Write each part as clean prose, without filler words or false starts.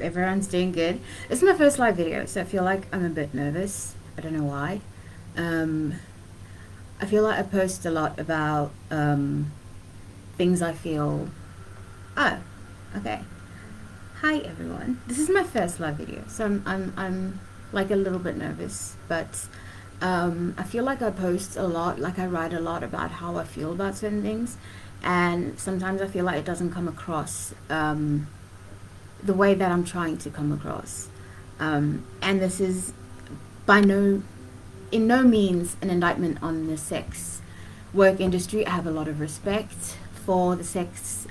everyone's doing good. This is my first live video, so I feel like I'm a bit nervous. I don't know why. Um, I feel like I post a lot about things I feel. Oh, okay. Hi everyone. This is my first live video, so I'm like a little bit nervous, but I feel like I post a lot, like I write a lot about how I feel about certain things, and sometimes I feel like it doesn't come across the way that I'm trying to come across. And this is in no means an indictment on the sex work industry. I have a lot of respect for the sex.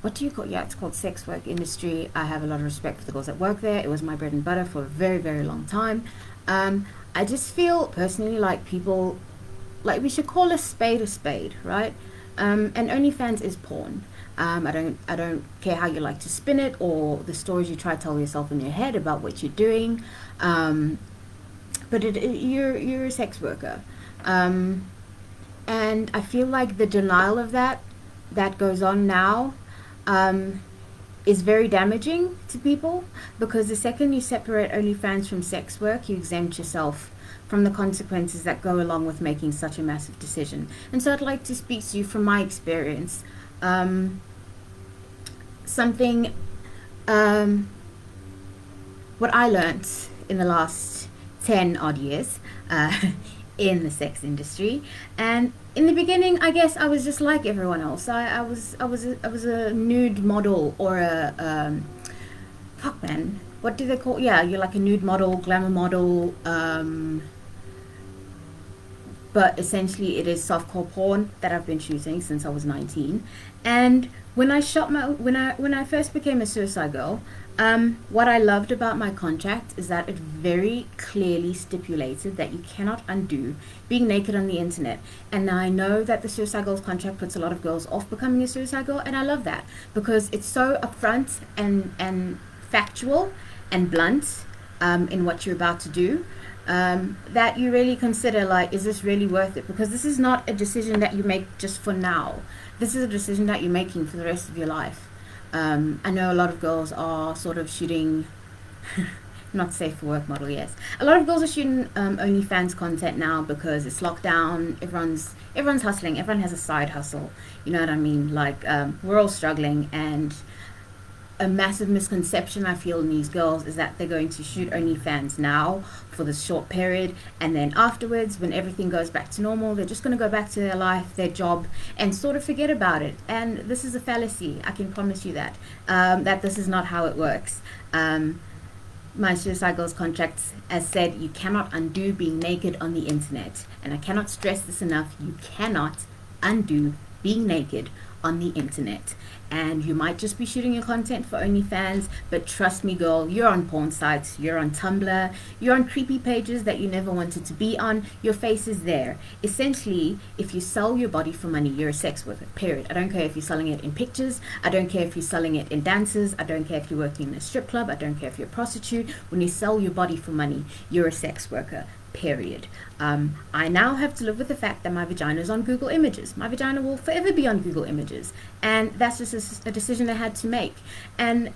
What do you call? Yeah, it's called sex work industry. I have a lot of respect for the girls that work there. It was my bread and butter for a very, very long time. I just feel personally like people, like we should call a spade, right? And OnlyFans is porn. I don't care how you like to spin it or the stories you try to tell yourself in your head about what you're doing. But you're a sex worker. And I feel like the denial of that goes on now is very damaging to people, because the second you separate OnlyFans from sex work, you exempt yourself from the consequences that go along with making such a massive decision. And so I'd like to speak to you from my experience. Something what I learned in the last 10 odd years in the sex industry. And in the beginning, I guess I was just like everyone else. I was a nude model, or a fuck man, what do they call? Yeah, you're like a nude model, glamour model. But essentially, it is softcore porn that I've been shooting since I was 19. And when I first became a suicide girl, what I loved about my contract is that it very clearly stipulated that you cannot undo being naked on the internet. And now I know that the Suicide Girls contract puts a lot of girls off becoming a suicide girl, and I love that because it's so upfront and factual and blunt in what you're about to do. That you really consider, like, is this really worth it? Because this is not a decision that you make just for now. This is a decision that you're making for the rest of your life. I know a lot of girls are sort of shooting, not safe for work model, yes. A lot of girls are shooting OnlyFans content now because it's lockdown. Everyone's hustling. Everyone has a side hustle. You know what I mean? Like, we're all struggling, and a massive misconception I feel in these girls is that they're going to shoot OnlyFans now for this short period, and then afterwards, when everything goes back to normal, they're just going to go back to their life, their job, and sort of forget about it. And this is a fallacy. I can promise you that that this is not how it works. My Suicide Girls contract, as said, you cannot undo being naked on the internet, and I cannot stress this enough. You cannot undo being naked on the internet. And you might just be shooting your content for OnlyFans, but trust me, girl, you're on porn sites, you're on Tumblr, you're on creepy pages that you never wanted to be on. Your face is there. Essentially, if you sell your body for money, you're a sex worker, period. I don't care if you're selling it in pictures. I don't care if you're selling it in dances. I don't care if you're working in a strip club. I don't care if you're a prostitute. When you sell your body for money, you're a sex worker, period. I now have to live with the fact that my vagina is on Google Images. My vagina will forever be on Google Images, and that's just a decision I had to make. And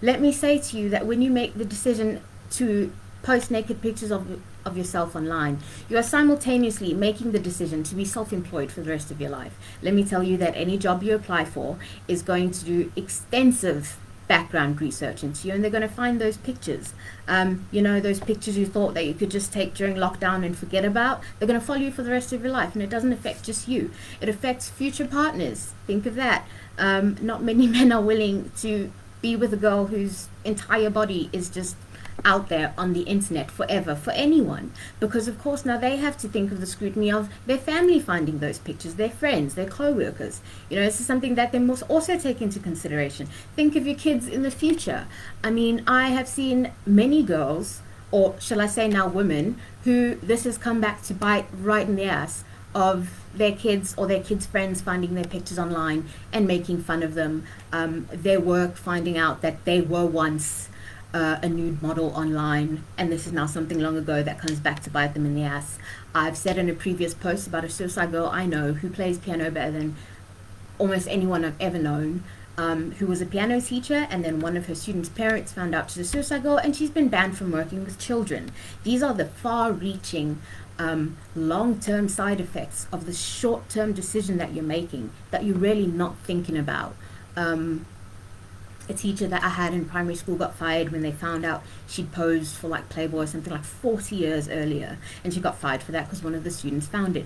let me say to you that when you make the decision to post naked pictures of yourself online, you are simultaneously making the decision to be self-employed for the rest of your life. Let me tell you that any job you apply for is going to do extensive background research into you, and they're going to find those pictures, those pictures you thought that you could just take during lockdown and forget about. They're going to follow you for the rest of your life, and it doesn't affect just you, it affects future partners. Think of that. Not many men are willing to be with a girl whose entire body is just out there on the internet forever, for anyone, because of course now they have to think of the scrutiny of their family finding those pictures, their friends, their co-workers. This is something that they must also take into consideration. Think of your kids in the future. I mean, I have seen many girls, or shall I say now women, who this has come back to bite right in the ass of their kids or their kids' friends finding their pictures online and making fun of them, their work finding out that they were once a nude model online, and this is now something long ago that comes back to bite them in the ass. I've said in a previous post about a suicide girl I know who plays piano better than almost anyone I've ever known. who was a piano teacher, and then one of her students' parents found out she's a suicide girl, and she's been banned from working with children. These are the far-reaching, long-term side effects of the short-term decision that you're making that you're really not thinking about. A teacher that I had in primary school got fired when they found out she'd posed for like Playboy or something like 40 years earlier, and she got fired for that because one of the students found it.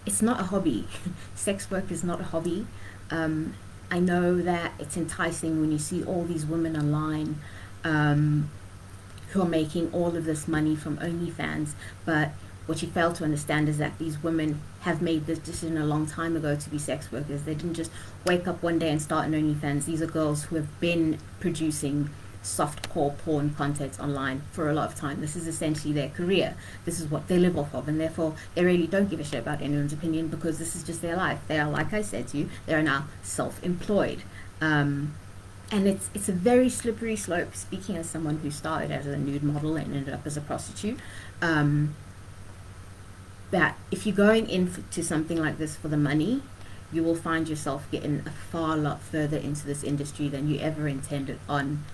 It's not a hobby. Sex work is not a hobby. I know that it's enticing when you see all these women online who are making all of this money from OnlyFans, but what you fail to understand is that these women have made this decision a long time ago to be sex workers. They didn't just wake up one day and start an OnlyFans. These are girls who have been producing softcore porn content online for a lot of time. This is essentially their career. This is what they live off of, and therefore they really don't give a shit about anyone's opinion because this is just their life. They are, like I said to you, they are now self-employed. And it's a very slippery slope, speaking as someone who started as a nude model and ended up as a prostitute. That if you're going into something like this for the money, you will find yourself getting a far lot further into this industry than you ever intended on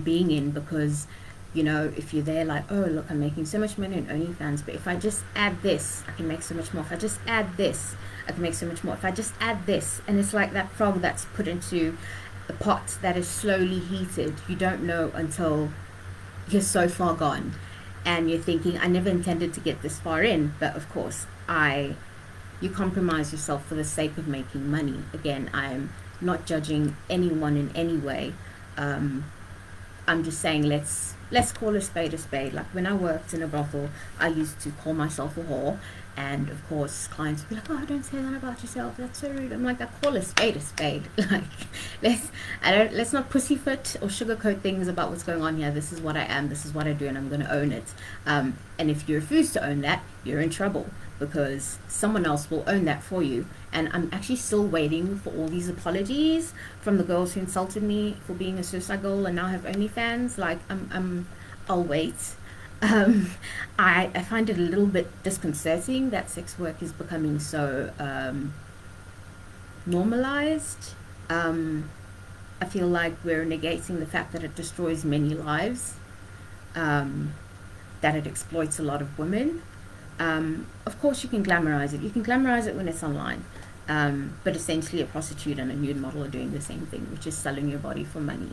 being in, because you know, if you're there like, oh look, I'm making so much money on OnlyFans, but if I just add this, I can make so much more. If I just add this, I can make so much more. If I just add this, and it's like that frog that's put into a pot that is slowly heated. You don't know until you're so far gone, and you're thinking, I never intended to get this far in, but of course you compromise yourself for the sake of making money. Again, I'm not judging anyone in any way. I'm just saying let's call a spade a spade. Like when I worked in a brothel, I used to call myself a whore, and of course clients would be like, oh, don't say that about yourself, that's so rude. I'm like, I call a spade a spade. Like let's not pussyfoot or sugarcoat things about what's going on here. This is what I am, this is what I do, and I'm going to own it. And if you refuse to own that, you're in trouble, because someone else will own that for you. And I'm actually still waiting for all these apologies from the girls who insulted me for being a suicide girl and now have OnlyFans. Like I'll wait. I find it a little bit disconcerting that sex work is becoming so normalized. I feel like we're negating the fact that it destroys many lives, that it exploits a lot of women. Of course you can glamorize it. You can glamorize it when it's online. But essentially a prostitute and a nude model are doing the same thing, which is selling your body for money.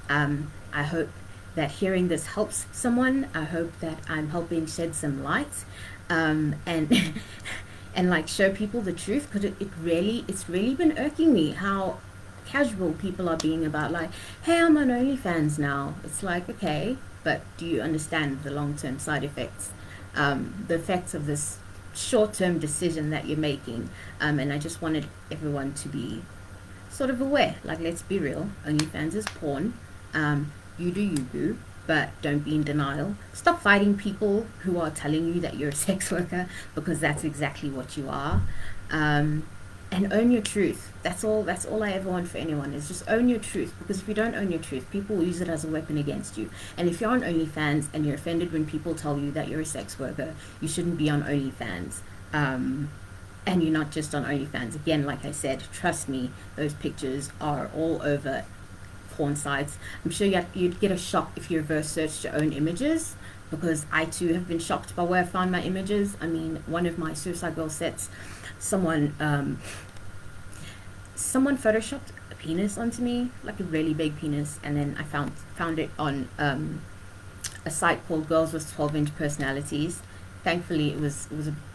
I hope that hearing this helps someone. I hope that I'm helping shed some light, and and like show people the truth, because it's really been irking me how casual people are being about like, hey, I'm on OnlyFans now. It's like, okay, but do you understand the long-term side effects, the effects of this short-term decision that you're making? And I just wanted everyone to be sort of aware. Like, let's be real, OnlyFans is porn. You do you, boo, but don't be in denial. Stop fighting people who are telling you that you're a sex worker, because that's exactly what you are. And own your truth. That's all I ever want for anyone, is just own your truth, because if you don't own your truth, people will use it as a weapon against you. And if you're on OnlyFans and you're offended when people tell you that you're a sex worker, you shouldn't be on OnlyFans. And you're not just on OnlyFans. Again, like I said, trust me, those pictures are all over porn sites. I'm sure you'd get a shock if you reverse searched your own images, because I too have been shocked by where I found my images. I mean, one of my Suicide Girl sets, someone photoshopped a penis onto me, like a really big penis, and then I found it on a site called Girls with 12-inch Personalities. Thankfully it was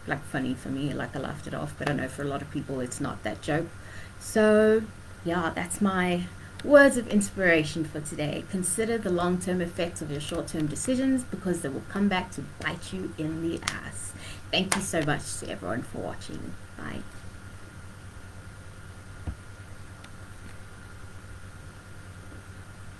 like funny for me, like I laughed it off, but I know for a lot of people it's not that joke. So yeah, that's my words of inspiration for today. Consider the long-term effects of your short-term decisions, because they will come back to bite you in the ass. Thank you so much to everyone for watching. Bye.